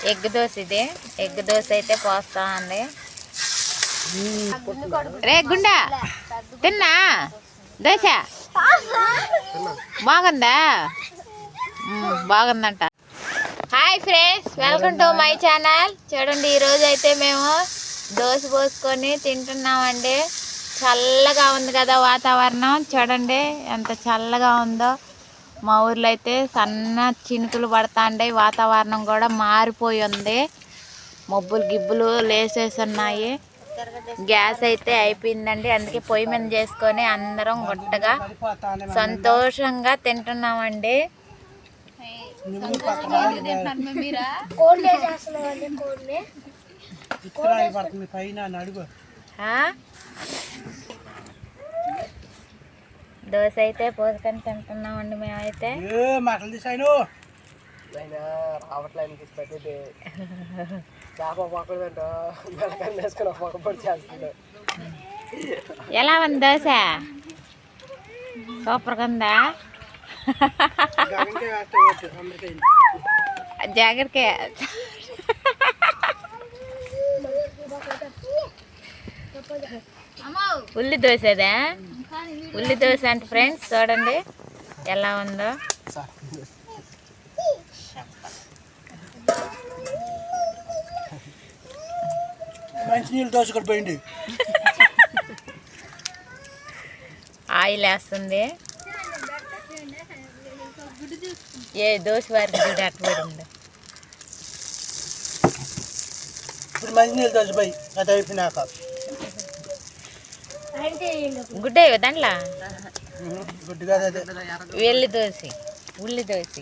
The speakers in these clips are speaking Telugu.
ఎగ్ దోశ ఇది. ఎగ్ దోశ అయితే పోస్తా అండి. రే గుండా తిన్నా దోశ బాగుందా? బాగుందంట. Hi friends, welcome to my channel. చూడండి, ఈరోజు అయితే మేము దోశ పోసుకొని తింటున్నామండి. చల్లగా ఉంది కదా వాతావరణం. చూడండి ఎంత చల్లగా ఉందో. మా ఊర్లో అయితే సన్న చినుకులు పడతాండే. వాతావరణం కూడా మారిపోయి ఉంది. మబ్బులు గిబ్బులు లేసేస్తున్నాయి. గ్యాస్ అయితే అయిపోయిందండి. అందుకే పొయ్యి మీద చేసుకొని అందరం గుట్టగా సంతోషంగా తింటున్నామండి. దోశ అయితే పోసుకొని తింటున్నామండి మేమైతే. ఎలా ఉంది దోశ? సూపర్గా ఉందా? జాగ్రత్త. ఉల్లి దోశ అదా? ఉల్లి దోశ అంటే ఫ్రెండ్స్ చూడండి ఎలా ఉందో. మంచినీళ్ళు దోశ కూడా పోయింది. ఆయిల్ వేస్తుంది. ఏ దోశ వారికి గుడి అట్టబడింది. ఇప్పుడు మంచినీళ్ళు దోశ పోయి అది అయిపోయినాక గుడ్డే దాంట్లో గుడ్డు కాదు, అదే వెల్లి దోశ, ఉల్లి దోశ,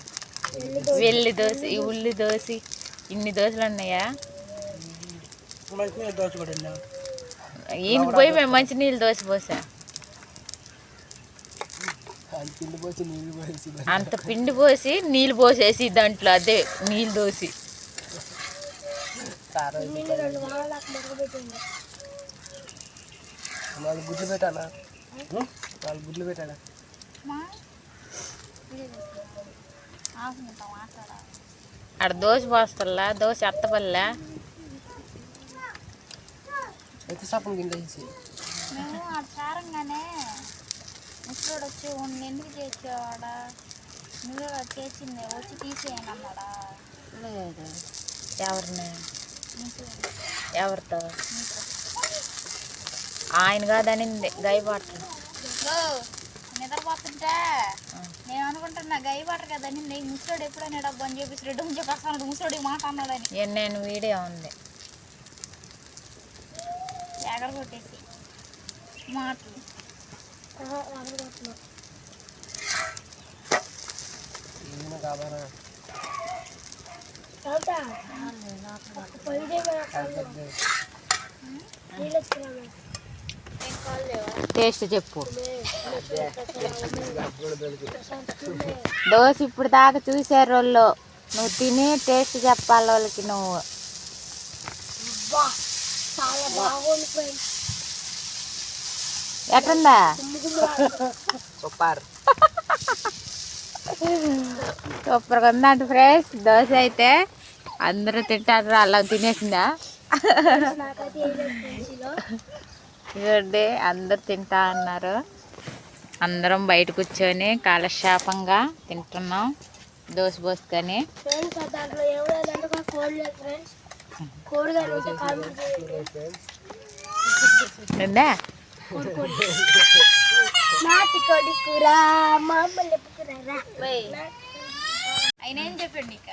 వెల్లి దోశ, ఈ ఉల్లి దోశ. ఇన్ని దోశలు ఉన్నాయా? మంచినీళ్ళు దోశ కూడా ఈయనకి పోయి మేము మంచినీళ్ళు దోశ పోసా. అంత పిండి పోసి నీళ్ళు పోసేసి దాంట్లో అదే నీళ్ళు దోశ. గుడ్లు పెట్టానా? గుడ్లు పెట్టానా? అక్కడ దోశ పోస్తల్లా, దోశ అత్తపల్లా. అయితే సపం కింద మేము ఆడ చారంగానే ముసలోడు వచ్చి ఎందుకు చేసేవాడా? నువ్వే చేసింది, వచ్చి తీసేయండి అన్నాడా? ఎవరిని? ఎవరితో? ఆయన కాదనింది గైబాటర్. నిద్రపోతుంటే నేను అనుకుంటున్నా గైబాటర్ కదని. నేను ముసలోడు ఎప్పుడైనా డబ్బు అని చెప్పేసి రెడ్డు చెప్పేస్తాను. ముసలోడికి మాట అన్నాడని నేను వీడియో ఉంది. ఎగర కొట్టేసి మాటలు టేస్ట్ చెప్పు. దోశ ఇప్పుడు దాకా చూసారు వాళ్ళు. నువ్వు తిని టేస్ట్ చెప్పాలి వాళ్ళకి. నువ్వు ఎట్లుందా? సూపర్ సూపర్గా ఉందంట ఫ్రెండ్స్. దోశ అయితే అందరూ తింటారు. అలా తినేసిందా? ఇదండి అందరు తింటా అన్నారు. అందరం బయట కూర్చొని కాలక్షేపంగా తింటున్నాం దోశ పోసుకొని. ఉందా? ఆయన ఏం చెప్పండి ఇక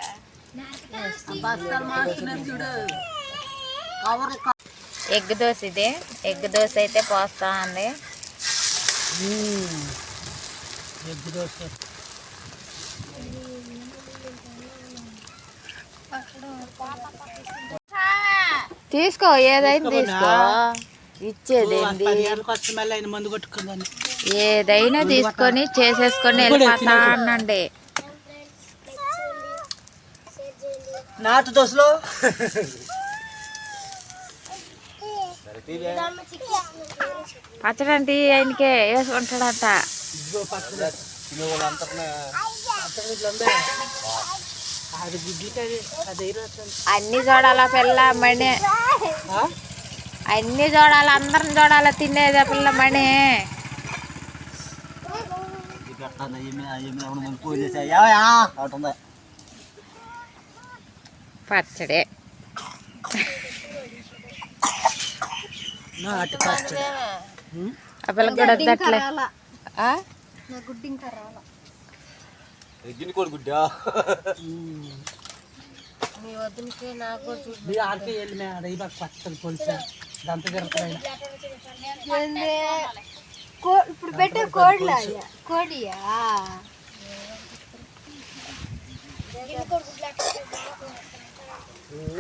ఎగ్ దోశ ఇది. ఎగ్ దోశ అయితే పోస్తా అండి. ఎగ్ దోశ తీసుకో, ఏదైనా తీసుకో. ఇచ్చేదేంది? ఏదైనా తీసుకొని చేసేసుకొని వెళ్ళిపోతా అనండి. నాటు దోశలో పచ్చడి అంటే ఆయనకే వేసుకుంటాడంట. అది గుడ్లకి అది అన్ని చూడాలా పిల్ల మణి, అన్ని చూడాలి, అందరిని చూడాలా, తినేది పిల్ల మణి. పచ్చడి నాటి పచ్చడి. ఆ పిల్లకి కూడా వద్దట్లే. గుడ్డి ఇంకా రాలా పచ్చడి పొలిసా దాంతో జరుగుతాయి. ఇప్పుడు పెట్టే కోడియా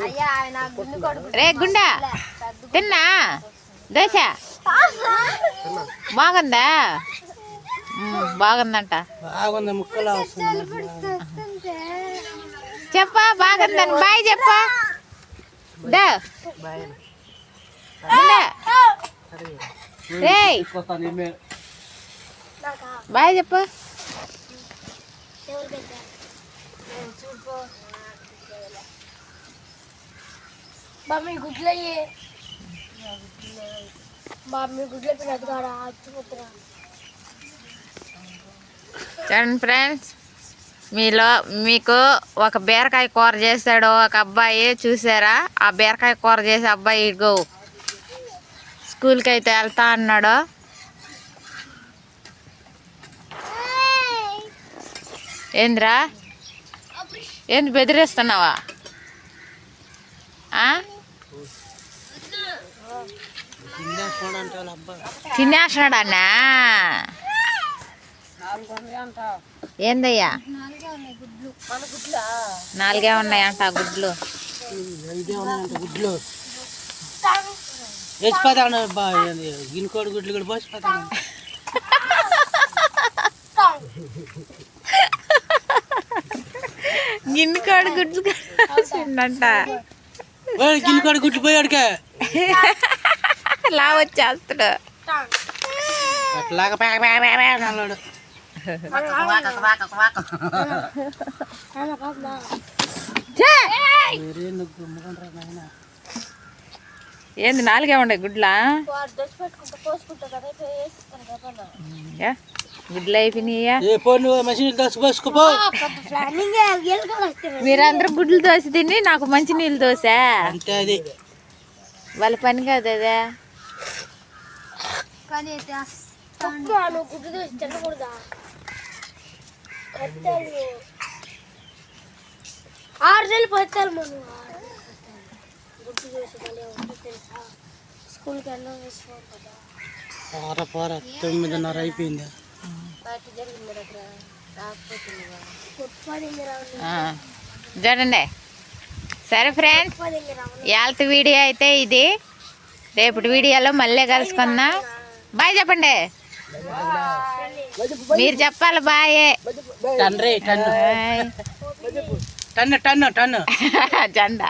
అయ్యా ఆయన గుండు కొడుకు రే గుండా తిన్నా దోశ బాగుందా? బాగుందంట. బాగుంది, ముక్కలా వస్తుంది. చెప్పా బాగుందని. బాయ్ చెప్పా. బాయ్ చెప్పు. మమ్మీ గుడ్లు మమ్మీ గుడ్లు పిల్లలు కాడా అచ్చిపోతున్నా. చూడండి ఫ్రెండ్స్, మీకు ఒక బీరకాయ కూర చేశాడు ఒక అబ్బాయి, చూసారా? ఆ బీరకాయ కూర చేసే అబ్బాయి ఇగో స్కూల్కి అయితే వెళ్తా అన్నాడు. ఏంద్రా, ఏంది బెదిరిస్తున్నావా? తినేస్తున్నాడు అన్నా? ఏందయ్యా, 4 ఉన్నాయంట గుడ్లు. గుడ్లు వేసిపోతాను, గిన్నెకోడి గుడ్లు కూడా పోసిపోతాను. గిన్నెకాడు గుడ్లు అంట. గిన్నెకోడి గుడ్లు పోయాడుకే లా వచ్చేస్తాడు. అట్లాగా అన్నాడు. ఏంది 4 ఉండే గుడ్లా? గుడ్లు అయిపోయినాయా? మీరందరూ గుడ్లు దోశ తిని నాకు మంచి నీళ్ళు దోశ. వాళ్ళ పని కాదు అదే. స్కూల్కి 9:30 అయిపోయింది. చూడండి. సరే ఫ్రెండ్స్, ఇవాళ వీడియో అయితే ఇది. రేపటి వీడియోలో మళ్ళీ కలుసుకుందాం. బాయ్ చెప్పండి. మీరు చెప్పాలి బాయ్. టన్ను జెండా